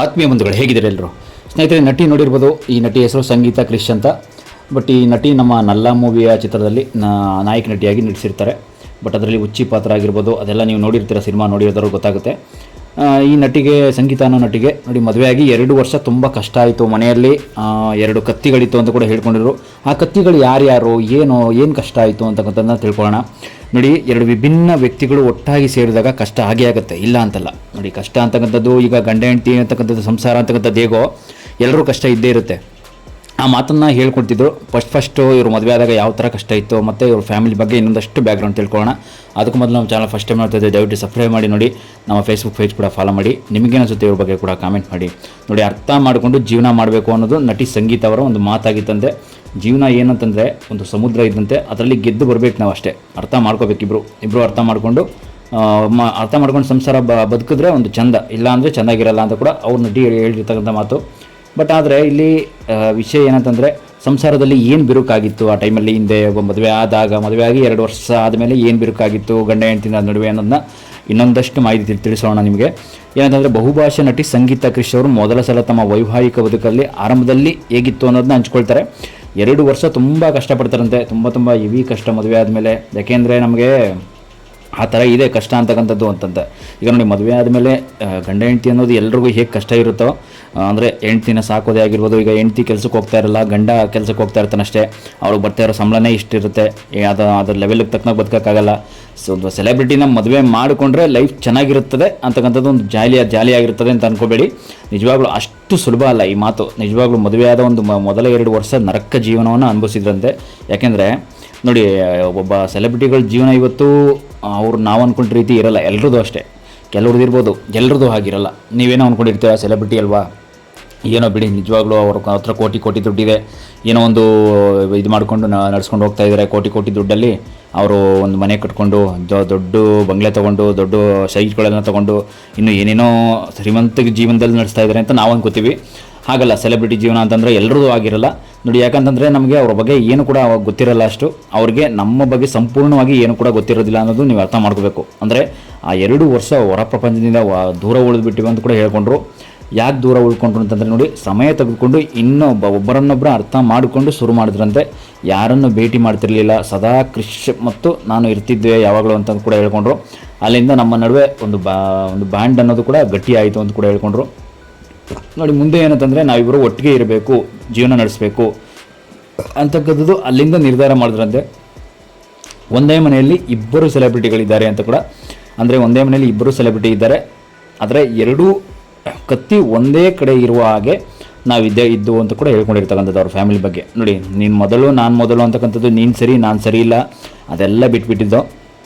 ಆತ್ಮೀಯ ಬಂಧುಗಳು ಹೇಗಿದ್ದಾರೆ ಎಲ್ಲರೂ ಸ್ನೇಹಿತರೆ. ನಟಿ ನೋಡಿರ್ಬೋದು, ಈ ನಟಿ ಹೆಸರು ಸಂಗೀತ ಕ್ರಿಶ್ ಅಂತ. ಬಟ್ ಈ ನಟಿ ನಮ್ಮ ನಲ್ಲ ಮೂವಿಯ ಚಿತ್ರದಲ್ಲಿ ನಾಯಕ ನಟಿಯಾಗಿ ನಟಿಸಿರ್ತಾರೆ. ಬಟ್ ಅದರಲ್ಲಿ ಹುಚ್ಚಿ ಪಾತ್ರ ಆಗಿರ್ಬೋದು, ಅದೆಲ್ಲ ನೀವು ನೋಡಿರ್ತೀರ, ಸಿನಿಮಾ ನೋಡಿರೋದ್ರೂ ಗೊತ್ತಾಗುತ್ತೆ. ಈ ನಟಿಗೆ, ಸಂಗೀತ ಅನ್ನೋ ನಟಿಗೆ ನೋಡಿ ಮದುವೆಯಾಗಿ 2 ವರ್ಷ ತುಂಬ ಕಷ್ಟ ಆಯಿತು. ಮನೆಯಲ್ಲಿ 2 ಕತ್ತಿಗಳಿತ್ತು ಅಂತ ಕೂಡ ಹೇಳ್ಕೊಂಡಿದ್ರು. ಆ ಕತ್ತಿಗಳು ಯಾರ್ಯಾರು, ಏನು ಕಷ್ಟ ಆಯಿತು ಅಂತಕ್ಕಂಥದ್ದನ್ನ ತಿಳ್ಕೊಳ್ಳೋಣ. ನೋಡಿ, 2 ವಿಭಿನ್ನ ವ್ಯಕ್ತಿಗಳು ಒಟ್ಟಾಗಿ ಸೇರಿದಾಗ ಕಷ್ಟ ಆಗೇ ಆಗುತ್ತೆ, ಇಲ್ಲ ಅಂತಲ್ಲ. ನೋಡಿ, ಕಷ್ಟ ಅಂತಕ್ಕಂಥದ್ದು ಈಗ ಗಂಡ ಹೆಂಡತಿ ಅಂತಕ್ಕಂಥದ್ದು, ಸಂಸಾರ ಅಂತಕ್ಕಂಥದ್ದು ಹೇಗೋ ಎಲ್ಲರೂ ಕಷ್ಟ ಇದ್ದೇ ಇರುತ್ತೆ. ಆ ಮಾತನ್ನು ಹೇಳ್ಕೊಡ್ತಿದ್ರು. ಫಸ್ಟು ಇವರು ಮದುವೆ ಆದಾಗ ಯಾವ ಥರ ಕಷ್ಟ ಇತ್ತು, ಮತ್ತು ಇವ್ರ ಫ್ಯಾಮಿಲಿ ಬಗ್ಗೆ ಇನ್ನೊಂದಷ್ಟು ಬ್ಯಾಕ್ಗ್ರೌಂಡ್ ತಿಳ್ಕೊಳ್ಳೋಣ. ಅದಕ್ಕೂ ಮೊದಲು ನಮ್ಮ ಚಾನಲ್ ಫಸ್ಟ್ ಟೈಮ್ ಮಾಡ್ತಾಯಿದ್ದೆ, ದಯವಿಟ್ಟು ಸಬ್ಸ್ಕ್ರೈಬ್ ಮಾಡಿ ನೋಡಿ. ನಮ್ಮ ಫೇಸ್ಬುಕ್ ಪೇಜ್ ಕೂಡ ಫಾಲೋ ಮಾಡಿ. ನಿಮಗೇನಿಸುತ್ತೆ ಇವ್ರ ಬಗ್ಗೆ ಕೂಡ ಕಾಮೆಂಟ್ ಮಾಡಿ. ನೋಡಿ, ಅರ್ಥ ಮಾಡಿಕೊಂಡು ಜೀವನ ಮಾಡಬೇಕು ಅನ್ನೋದು ನಟಿ ಸಂಗೀತ ಅವರ ಒಂದು ಮಾತಾಗಿತ್ತಂತೆ. ಜೀವನ ಏನಂತಂದರೆ ಒಂದು ಸಮುದ್ರ ಇದ್ದಂತೆ, ಅದರಲ್ಲಿ ಗೆದ್ದು ಬರಬೇಕು ನಾವು ಅಷ್ಟೇ. ಅರ್ಥ ಮಾಡ್ಕೋಬೇಕು ಇಬ್ಬರು ಅರ್ಥ ಮಾಡ್ಕೊಂಡು ಸಂಸಾರ ಬದುಕಿದ್ರೆ ಒಂದು ಚಂದ, ಇಲ್ಲ ಅಂದರೆ ಚೆಂದಾಗಿರಲ್ಲ ಅಂತ ಕೂಡ ಅವ್ರ ನಟಿ ಹೇಳಿರ್ತಕ್ಕಂಥ ಮಾತು. ಬಟ್ ಆದರೆ ಇಲ್ಲಿ ವಿಷಯ ಏನಂತಂದರೆ, ಸಂಸಾರದಲ್ಲಿ ಏನು ಬಿರುಕಾಗಿತ್ತು ಆ ಟೈಮಲ್ಲಿ, ಹಿಂದೆ ಮದುವೆ ಆಗಿ 2 ವರ್ಷ ಆದಮೇಲೆ ಏನು ಬಿರುಕಾಗಿತ್ತು ಗಂಡ ಹೆಂಡತಿನ ನಡುವೆ ಅನ್ನೋದನ್ನ ಇನ್ನೊಂದಷ್ಟು ಮಾಹಿತಿ ತಿಳಿಸೋಣ ನಿಮಗೆ. ಏನಂತಂದರೆ, ಬಹುಭಾಷಾ ನಟಿ ಸಂಗೀತ ಕ್ರಿಶ್ ಅವರು ಮೊದಲ ಸಲ ತಮ್ಮ ವೈವಾಹಿಕ ಬದುಕಲ್ಲಿ ಆರಂಭದಲ್ಲಿ ಹೇಗಿತ್ತು ಅನ್ನೋದನ್ನ ಹಂಚ್ಕೊಳ್ತಾರೆ. 2 ವರ್ಷ ತುಂಬ ಕಷ್ಟಪಡ್ತಾರಂತೆ, ತುಂಬ ಹೆವಿ ಕಷ್ಟ ಮದುವೆ ಆದಮೇಲೆ. ಯಾಕೆಂದರೆ ನಮಗೆ ಆ ಥರ ಇದೆ ಕಷ್ಟ ಅಂತಕ್ಕಂಥದ್ದು ಅಂತಂತೆ. ಈಗ ನೋಡಿ, ಮದುವೆ ಆದಮೇಲೆ ಗಂಡ ಹೆಂಡತಿ ಅನ್ನೋದು ಎಲ್ರಿಗೂ ಹೇಗೆ ಕಷ್ಟ ಇರುತ್ತೋ, ಅಂದರೆ ಹೆಂಡ್ತಿನ ಸಾಕೋದೇ ಆಗಿರ್ಬೋದು. ಈಗ ಹೆಂಡ್ತಿ ಕೆಲಸಕ್ಕೆ ಹೋಗ್ತಾ ಇರಲ್ಲ, ಗಂಡ ಕೆಲಸಕ್ಕೆ ಹೋಗ್ತಾ ಇರ್ತಾನಷ್ಟೇ. ಅವ್ರಿಗೆ ಬರ್ತಾ ಇರೋ ಸಂಬಳನೇ ಇಷ್ಟಿರುತ್ತೆ, ಅದ್ರ ಲೆವೆಲ್ಗೆ ತಕ್ಕನಾಗ ಬದುಕೋಕ್ಕಾಗಲ್ಲ. ಸೊ ಒಂದು ಸೆಲೆಬ್ರಿಟಿನ ಮದುವೆ ಮಾಡಿಕೊಂಡ್ರೆ ಲೈಫ್ ಚೆನ್ನಾಗಿರುತ್ತದೆ ಅಂತಕ್ಕಂಥದ್ದು ಒಂದು ಜಾಲಿಯಾಗಿರ್ತದೆ ಅಂತ ಅಂದ್ಕೋಬೇಡಿ. ನಿಜವಾಗ್ಲೂ ಅಷ್ಟು ಸುಲಭ ಅಲ್ಲ ಈ ಮಾತು. ನಿಜವಾಗ್ಲೂ ಮದುವೆ ಆದ ಒಂದು ಮೊದಲ 2 ವರ್ಷ ನರಕ ಜೀವನವನ್ನು ಅನುಭವಿಸಿದ್ರಂತೆ. ಯಾಕೆಂದರೆ ನೋಡಿ, ಒಬ್ಬ ಸೆಲೆಬ್ರಿಟಿಗಳ ಜೀವನ ಇವತ್ತು ನಾವು ಅಂದ್ಕೊಂಡ ರೀತಿ ಇರಲ್ಲ. ಎಲ್ರದ್ದು ಅಷ್ಟೇ, ಕೆಲವ್ರದ್ದು ಇರ್ಬೋದು, ಎಲ್ರದ್ದು ಹಾಗಿರಲ್ಲ. ನೀವೇನೋ ಅಂದ್ಕೊಂಡಿರ್ತೀರ ಸೆಲೆಬ್ರಿಟಿ ಅಲ್ವಾ, ಏನೋ ಬಿಡಿ, ನಿಜವಾಗ್ಲೂ ಅವ್ರ ಹತ್ರ ಕೋಟಿ ದುಡ್ಡಿದೆ, ಏನೋ ಒಂದು ಇದು ಮಾಡಿಕೊಂಡು ನಡ್ಸ್ಕೊಂಡು ಹೋಗ್ತಾ ಇದ್ದಾರೆ. ಕೋಟಿ ದುಡ್ಡಲ್ಲಿ ಅವರು ಒಂದು ಮನೆ ಕಟ್ಕೊಂಡು, ದೊಡ್ಡ ಬಂಗ್ಲೆ ತೊಗೊಂಡು, ದೊಡ್ಡ ಸೈಟ್ಗಳೆಲ್ಲ ತೊಗೊಂಡು, ಇನ್ನು ಏನೇನೋ ಶ್ರೀಮಂತ ಜೀವನದಲ್ಲಿ ನಡೆಸ್ತಾ ಇದ್ದಾರೆ ಅಂತ ನಾವು ಅನ್ಕೋತೀವಿ. ಹಾಗಲ್ಲ, ಸೆಲೆಬ್ರಿಟಿ ಜೀವನ ಅಂತಂದರೆ ಎಲ್ಲರದ್ದು ಆಗಿರಲ್ಲ. ನೋಡಿ, ಯಾಕಂತಂದರೆ ನಮಗೆ ಅವ್ರ ಬಗ್ಗೆ ಏನು ಕೂಡ ಗೊತ್ತಿರಲ್ಲ ಅಷ್ಟು. ಅವ್ರಿಗೆ ನಮ್ಮ ಬಗ್ಗೆ ಸಂಪೂರ್ಣವಾಗಿ ಏನು ಕೂಡ ಗೊತ್ತಿರೋದಿಲ್ಲ ಅನ್ನೋದು ನೀವು ಅರ್ಥ ಮಾಡ್ಕೋಬೇಕು. ಅಂದರೆ ಆ 2 ವರ್ಷ ಹೊರ ಪ್ರಪಂಚದಿಂದ ದೂರ ಉಳಿದ್ಬಿಟ್ಟಿವಿ ಅಂತ ಕೂಡ ಹೇಳ್ಕೊಂಡ್ರು. ಯಾಕೆ ದೂರ ಉಳ್ಕೊಂಡ್ರು ಅಂತಂದರೆ, ನೋಡಿ, ಸಮಯ ತೆಗೆದುಕೊಂಡು ಒಬ್ಬರನ್ನೊಬ್ಬರು ಅರ್ಥ ಮಾಡಿಕೊಂಡು ಶುರು ಮಾಡಿದ್ರಂತೆ. ಯಾರನ್ನು ಭೇಟಿ ಮಾಡ್ತಿರ್ಲಿಲ್ಲ, ಸದಾ ಕ್ರಿಶ್ ಮತ್ತು ನಾನು ಇರ್ತಿದ್ದೆ ಯಾವಾಗಲೂ ಅಂತ ಕೂಡ ಹೇಳ್ಕೊಂಡ್ರು. ಅಲ್ಲಿಂದ ನಮ್ಮ ನಡುವೆ ಒಂದು ಬ್ಯಾಂಡ್ ಅನ್ನೋದು ಕೂಡ ಗಟ್ಟಿ ಆಯಿತು ಅಂತ ಕೂಡ ಹೇಳ್ಕೊಂಡ್ರು. ನೋಡಿ, ಮುಂದೆ ಏನಂತಂದರೆ ನಾವಿಬ್ಬರು ಒಟ್ಟಿಗೆ ಇರಬೇಕು, ಜೀವನ ನಡೆಸಬೇಕು ಅಂತಕ್ಕಂಥದ್ದು ಅಲ್ಲಿಂದ ನಿರ್ಧಾರ ಮಾಡಿದ್ರಂತೆ. ಒಂದೇ ಮನೆಯಲ್ಲಿ 2 ಸೆಲೆಬ್ರಿಟಿಗಳಿದ್ದಾರೆ ಅಂತ ಕೂಡ, ಅಂದರೆ ಒಂದೇ ಮನೆಯಲ್ಲಿ 2 ಸೆಲೆಬ್ರಿಟಿ ಇದ್ದಾರೆ, ಆದರೆ 2 ಕತ್ತಿ ಒಂದೇ ಕಡೆ ಇರುವ ಹಾಗೆ ಇದ್ದು ಅಂತ ಕೂಡ ಹೇಳ್ಕೊಂಡಿರ್ತಕ್ಕಂಥದ್ದು ಅವ್ರ ಫ್ಯಾಮಿಲಿ ಬಗ್ಗೆ. ನೋಡಿ, ನೀನು ಮೊದಲು ನಾನು ಮೊದಲು ಅಂತಕ್ಕಂಥದ್ದು, ನೀನು ಸರಿ ನಾನು ಸರಿ ಇಲ್ಲ, ಅದೆಲ್ಲ ಬಿಟ್ಬಿಟ್ಟಿದ್ದು.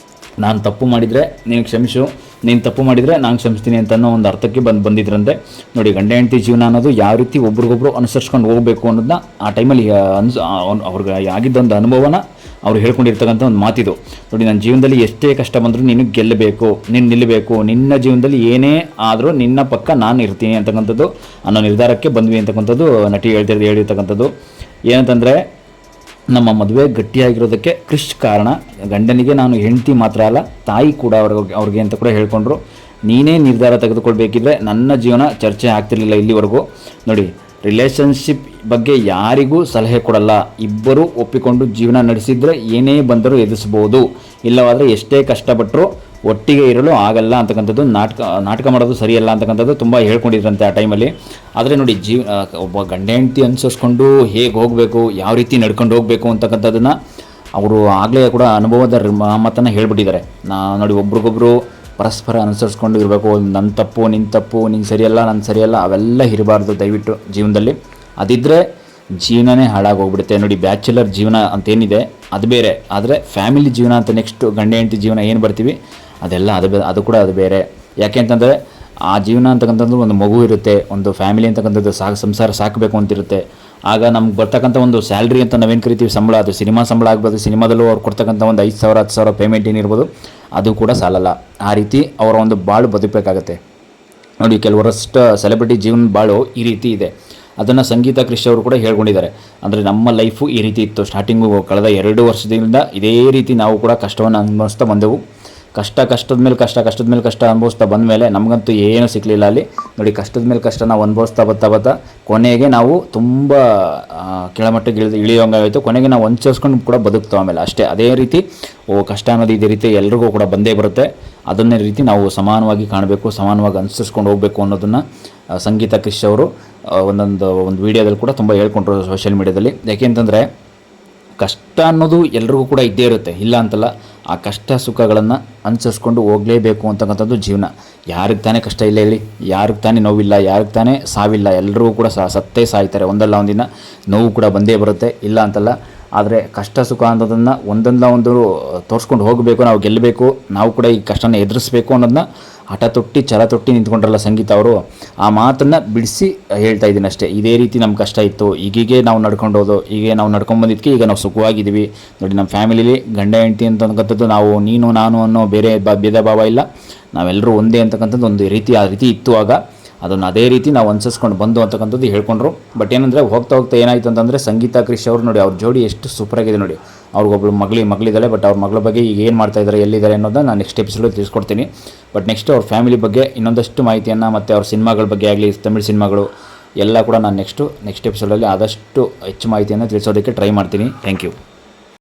ನಾನು ತಪ್ಪು ಮಾಡಿದರೆ ನೀನು ಕ್ಷಮಿಸು, ನೀನು ತಪ್ಪು ಮಾಡಿದರೆ ನಾನು ಕ್ಷಮಿಸ್ತೀನಿ ಅಂತ ಅನ್ನೋ ಒಂದು ಅರ್ಥಕ್ಕೆ ಬಂದಿದ್ರಂತೆ. ನೋಡಿ, ಗಂಡ ಹೆಂಡತಿ ಜೀವನ ಅನ್ನೋದು ಯಾವ ರೀತಿ ಒಬ್ರಿಗೊಬ್ರು ಅನುಸರಿಸ್ಕೊಂಡು ಹೋಗಬೇಕು ಅನ್ನೋದನ್ನ ಆ ಟೈಮಲ್ಲಿ ಅವ್ರಿಗೆ ಆಗಿದ್ದೊಂದು ಅನುಭವನ ಅವ್ರು ಹೇಳ್ಕೊಂಡಿರ್ತಕ್ಕಂಥ ಒಂದು ಮಾತಿದು. ನೋಡಿ, ನನ್ನ ಜೀವನದಲ್ಲಿ ಎಷ್ಟೇ ಕಷ್ಟ ಬಂದರೂ ನೀನು ಗೆಲ್ಲಬೇಕು, ನೀನು ನಿಲ್ಲಬೇಕು, ನಿನ್ನ ಜೀವನದಲ್ಲಿ ಏನೇ ಆದರೂ ನಿನ್ನ ಪಕ್ಕ ನಾನು ಇರ್ತೀನಿ ಅಂತಕ್ಕಂಥದ್ದು ಅನ್ನೋ ನಿರ್ಧಾರಕ್ಕೆ ಬಂದ್ವಿ ಅಂತಕ್ಕಂಥದ್ದು ನಟಿ ಹೇಳಿರ್ತಕ್ಕಂಥದ್ದು. ಏನಂತಂದರೆ, ನಮ್ಮ ಮದುವೆ ಗಟ್ಟಿಯಾಗಿರೋದಕ್ಕೆ ಕ್ರಿಶ್ ಕಾರಣ. ಗಂಡನಿಗೆ ನಾನು ಹೆಂಡತಿ ಮಾತ್ರ ಅಲ್ಲ, ತಾಯಿ ಕೂಡ ಅವ್ರಿಗೆ ಅಂತ ಕೂಡ ಹೇಳ್ಕೊಂಡ್ರು. ನೀನೇ ನಿರ್ಧಾರ ತೆಗೆದುಕೊಳ್ಬೇಕಿದ್ರೆ ನನ್ನ ಜೀವನ ಚರ್ಚೆ ಆಗ್ತಿರ್ಲಿಲ್ಲ ಇಲ್ಲಿವರೆಗೂ. ನೋಡಿ, ರಿಲೇಷನ್ಶಿಪ್ ಬಗ್ಗೆ ಯಾರಿಗೂ ಸಲಹೆ ಕೊಡಲ್ಲ. ಇಬ್ಬರು ಒಪ್ಪಿಕೊಂಡು ಜೀವನ ನಡೆಸಿದರೆ ಏನೇ ಬಂದರೂ ಎದುರಿಸ್ಬೋದು, ಇಲ್ಲವಾದರೆ ಎಷ್ಟೇ ಕಷ್ಟಪಟ್ಟರೂ ಒಟ್ಟಿಗೆ ಇರಲು ಆಗಲ್ಲ ಅಂತಕ್ಕಂಥದ್ದು ನಾಟಕ ಮಾಡೋದು ಸರಿಯಲ್ಲ ಅಂತಕ್ಕಂಥದ್ದು ತುಂಬ ಹೇಳ್ಕೊಂಡಿದ್ರಂತೆ ಆ ಟೈಮಲ್ಲಿ. ಆದರೆ ನೋಡಿ, ಒಬ್ಬ ಗಂಡ ಹೆಂಡತಿ ಅನುಸರಿಸ್ಕೊಂಡು ಹೇಗೆ ಹೋಗಬೇಕು, ಯಾವ ರೀತಿ ನಡ್ಕೊಂಡು ಹೋಗಬೇಕು ಅಂತಕ್ಕಂಥದ್ದನ್ನು ಅವರು ಆಗಲೇ ಕೂಡ ಅನುಭವದ ಮಾತನ್ನು ಹೇಳ್ಬಿಟ್ಟಿದ್ದಾರೆ. ನೋಡಿ, ಒಬ್ರಿಗೊಬ್ರು ಪರಸ್ಪರ ಅನುಸರಿಸ್ಕೊಂಡು ಇರಬೇಕು. ನನ್ನ ತಪ್ಪು, ನಿನ್ನ ತಪ್ಪು, ನೀನು ಸರಿಯಲ್ಲ, ನಾನು ಸರಿಯಲ್ಲ, ಅವೆಲ್ಲ ಇರಬಾರ್ದು ದಯವಿಟ್ಟು ಜೀವನದಲ್ಲಿ. ಅದಿದ್ದರೆ ಜೀವನನೇ ಹಾಳಾಗೋಗ್ಬಿಡುತ್ತೆ. ನೋಡಿ, ಬ್ಯಾಚುಲರ್ ಜೀವನ ಅಂತೇನಿದೆ ಅದು ಬೇರೆ, ಆದರೆ ಫ್ಯಾಮಿಲಿ ಜೀವನ ಅಂತ ನೆಕ್ಸ್ಟ್ ಗಂಡ ಹೆಂಡತಿ ಜೀವನ ಏನು ಬರ್ತೀವಿ ಅದೆಲ್ಲ ಅದು ಕೂಡ ಬೇರೆ. ಯಾಕೆ ಅಂತಂದರೆ, ಆ ಜೀವನ ಅಂತಕ್ಕಂಥದ್ದು ಒಂದು ಮಗು ಇರುತ್ತೆ, ಒಂದು ಫ್ಯಾಮಿಲಿ ಅಂತಕ್ಕಂಥದ್ದು ಸಂಸಾರ ಸಾಕಬೇಕು ಅಂತಿರುತ್ತೆ. ಆಗ ನಮ್ಗೆ ಬರ್ತಕ್ಕಂಥ ಒಂದು ಸ್ಯಾಲ್ರಿ ಅಂತ ನಾವೇನು ಕರಿತೀವಿ, ಸಂಬಳ, ಅದು ಸಿನಿಮಾ ಸಂಬಳ ಆಗ್ಬೋದು. ಸಿನಿಮಾದಲ್ಲೂ ಅವ್ರು ಕೊಡ್ತಕ್ಕಂಥ ಒಂದು 5,000 10,000 ಪೇಮೆಂಟ್ ಏನಿರ್ಬೋದು, ಅದು ಕೂಡ ಸಾಲಲ್ಲ. ಆ ರೀತಿ ಅವರ ಒಂದು ಬಾಳು ಬದುಕಬೇಕಾಗತ್ತೆ. ನೋಡಿ, ಕೆಲವರಷ್ಟು ಸೆಲೆಬ್ರಿಟಿ ಜೀವನ ಬಾಳು ಈ ರೀತಿ ಇದೆ. ಅದನ್ನು ಸಂಗೀತ ಕ್ರಿಶ್ ಅವರು ಕೂಡ ಹೇಳ್ಕೊಂಡಿದ್ದಾರೆ. ಅಂದರೆ ನಮ್ಮ ಲೈಫು ಈ ರೀತಿ ಇತ್ತು, ಸ್ಟಾರ್ಟಿಂಗು ಕಳೆದ 2 ವರ್ಷದಿಂದ ಇದೇ ರೀತಿ ನಾವು ಕೂಡ ಕಷ್ಟವನ್ನು ಅನುಭವಿಸ್ತಾ ಬಂದೆವು. ಕಷ್ಟದ ಮೇಲೆ ಕಷ್ಟ ಅನುಭವಿಸ್ತಾ ಬಂದ ಮೇಲೆ ನಮಗಂತೂ ಏನೂ ಸಿಕ್ಕಲಿಲ್ಲ ಅಲ್ಲಿ ನೋಡಿ. ಕಷ್ಟದ ಮೇಲೆ ಕಷ್ಟ ನಾವು ಅನುಭವಿಸ್ತಾ ಬರ್ತಾ ಕೊನೆಗೆ ನಾವು ತುಂಬ ಕೆಳಮಟ್ಟಕ್ಕೆ ಇಳಿಯೋಂಗಾಯಿತು. ಕೊನೆಗೆ ನಾವು ಅನುಸರಿಸ್ಕೊಂಡು ಕೂಡ ಬದುಕ್ತೇವೆ ಆಮೇಲೆ ಅಷ್ಟೇ. ಅದೇ ರೀತಿ ಕಷ್ಟ ಅನ್ನೋದು ಇದೇ ರೀತಿ ಎಲ್ರಿಗೂ ಕೂಡ ಬಂದೇ ಬರುತ್ತೆ. ಅದನ್ನೇ ರೀತಿ ನಾವು ಸಮಾನವಾಗಿ ಕಾಣಬೇಕು, ಸಮಾನವಾಗಿ ಅನುಸರಿಸ್ಕೊಂಡು ಹೋಗಬೇಕು ಅನ್ನೋದನ್ನು ಸಂಗೀತ ಕ್ರಿಶ್ ಅವರು ಒಂದು ವೀಡಿಯೋದಲ್ಲಿ ಕೂಡ ತುಂಬ ಹೇಳ್ಕೊಂಡ್ರು ಸೋಷಿಯಲ್ ಮೀಡ್ಯಾದಲ್ಲಿ. ಯಾಕೆಂತಂದರೆ ಕಷ್ಟ ಅನ್ನೋದು ಎಲ್ರಿಗೂ ಕೂಡ ಇದ್ದೇ ಇರುತ್ತೆ, ಇಲ್ಲ ಅಂತಲ್ಲ. ಆ ಕಷ್ಟ ಸುಖಗಳನ್ನು ಅನುಸರಿಸ್ಕೊಂಡು ಹೋಗಲೇಬೇಕು ಅಂತಕ್ಕಂಥದ್ದು ಜೀವನ. ಯಾರಿಗೆ ತಾನೇ ಕಷ್ಟ ಇಲ್ಲ ಹೇಳಿ? ಯಾರಿಗೆ ತಾನೇ ನೋವಿಲ್ಲ? ಯಾರಿಗೆ ತಾನೇ ಸಾವಿಲ್ಲ? ಎಲ್ಲರಿಗೂ ಕೂಡ ಸತ್ತೇ ಸಾಯ್ತಾರೆ, ಒಂದಲ್ಲ ಒಂದಿನ ನೋವು ಕೂಡ ಬಂದೇ ಬರುತ್ತೆ, ಇಲ್ಲ ಅಂತಲ್ಲ. ಆದರೆ ಕಷ್ಟ ಸುಖ ಅನ್ನೋದನ್ನು ಒಂದಲ್ಲ ಒಂದು ತೋರಿಸ್ಕೊಂಡು ಹೋಗಬೇಕು, ನಾವು ಗೆಲ್ಲಬೇಕು, ನಾವು ಕೂಡ ಈ ಕಷ್ಟನ ಎದುರಿಸ್ಬೇಕು ಅನ್ನೋದನ್ನ ಹಠ ತೊಟ್ಟಿ ಛಲ ತೊಟ್ಟಿ ನಿಂತ್ಕೊಂಡ್ರಲ್ಲ ಸಂಗೀತ ಅವರು. ಆ ಮಾತನ್ನು ಬಿಡಿಸಿ ಹೇಳ್ತಾ ಇದ್ದೀನಿ ಅಷ್ಟೇ. ಇದೇ ರೀತಿ ನಮ್ಮ ಕಷ್ಟ ಇತ್ತು, ಈಗೀಗೆ ನಾವು ನಡ್ಕೊಂಡೋದು, ಹೀಗೆ ನಾವು ನಡ್ಕೊಂಬಂದಿದ್ದಕ್ಕೆ ಈಗ ನಾವು ಸುಖವಾಗಿದ್ದೀವಿ ನೋಡಿ. ನಮ್ಮ ಫ್ಯಾಮಿಲಿಲಿ ಗಂಡ ಹೆಂಡತಿ ಅಂತಕ್ಕಂಥದ್ದು ನಾವು ನೀನು ನಾನು ಅನ್ನೋ ಬೇರೆ ಭೇದ ಭಾವ ಇಲ್ಲ, ನಾವೆಲ್ಲರೂ ಒಂದೇ ಅಂತಕ್ಕಂಥದ್ದು ಒಂದು ಆ ರೀತಿ ಇತ್ತು ಆಗ. ಅದನ್ನು ಅದೇ ರೀತಿ ನಾವು ಅನುಸರಿಸ್ಕೊಂಡು ಬಂದು ಅಂತಕ್ಕಂಥದ್ದು ಹೇಳ್ಕೊಂಡ್ರು. ಬಟ್ ಏನಂದರೆ ಹೋಗ್ತಾ ಏನಾಯಿತು ಅಂತಂದರೆ ಸಂಗೀತ ಕ್ರಿಶ್ ಅವರು ನೋಡಿ, ಅವ್ರ ಜೋಡಿ ಎಷ್ಟು ಸೂಪರಾಗಿದೆ ನೋಡಿ. ಅವ್ರಿಗೊಬ್ಳು ಮಗಳಿದ್ದಾಳೆ, ಬಟ್ ಅವ್ರ ಮಗಳ ಬಗ್ಗೆ ಈಗ ಏನು ಮಾಡ್ತಾ ಇದ್ದಾರೆ, ಎಲ್ಲಿದ್ದಾರೆ ಅನ್ನೋದನ್ನ ನಾನು ನೆಕ್ಸ್ಟ್ ಎಪಿಸೋಡಲ್ಲಿ ತಿಳಿಸ್ಕೊಡ್ತೀನಿ. ಬಟ್ ನೆಕ್ಸ್ಟ್ ಅವ್ರ ಫ್ಯಾಮಿಲಿ ಬಗ್ಗೆ ಇನ್ನೊಂದಷ್ಟು ಮಾಹಿತಿಯನ್ನು ಮತ್ತು ಅವ್ರ ಸಿನಿಮಾಗಳ ಬಗ್ಗೆ ಆಗಲಿ, ತಮಿಳ್ ಸಿನಿಮಾಗಳು ಎಲ್ಲ ಕೂಡ ನಾನು ನೆಕ್ಸ್ಟ್ ಎಪಿಸೋಡಲ್ಲಿ ಆದಷ್ಟು ಹೆಚ್ಚು ಮಾಹಿತಿಯನ್ನು ತಿಳಿಸೋದಕ್ಕೆ ಟ್ರೈ ಮಾಡ್ತೀನಿ. Thank you.